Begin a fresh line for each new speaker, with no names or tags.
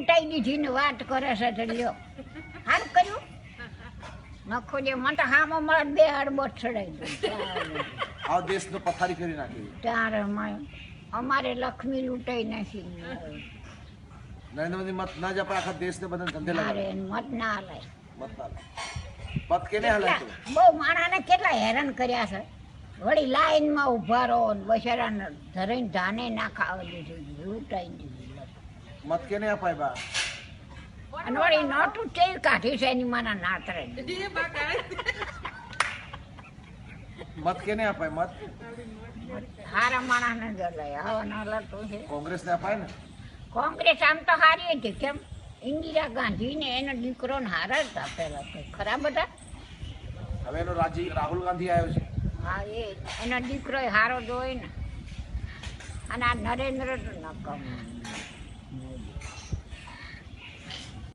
લૂંટાઈ દીધી ને વાત કરે છે તો લ્યો સારું કર્યું નખો જે મને તો હામાં મળે બે હડબોટ ચડાઈ દઉં
આ દેશનો પથારી કરી નાખી
ત્યારે અમારે લક્ષ્મી લૂંટાઈ નાખી
નરેન્દ્ર મોદી મત ના જ આપણે આખા દેશને બધાને ધંધે
અરે
લગાડે
મત ના હલાય
મત ના લાગે. મત કેને હલાય તો
બહુ માણાને કેટલા હેરાન કર્યા છે વળી લાઈનમાં ઉભા રહો ને બચારાને ધરીને ધાને ના ખાવા દીધું લૂંટાઈ દીધું
મત કેને અપાય બા
અને વળી નોટું તેલ કાઢી છે એની માના નાતરે
મત કેને અપાય મત
હારા માણસને જ હલાય આવા ના હલાતું છે
કોંગ્રેસને અપાય ને
કોંગ્રેસ આમ તો હારી હતી કેમ ઇન્દિરા ગાંધી ને એનો દીકરો ને હારા હતા પેલા તો ખરાબ હતા
હવે એનો રાહુલ ગાંધી આવ્યો છે
હા એનો દીકરો હારો જ હોય ને અને આ નરેન્દ્ર તો નકમ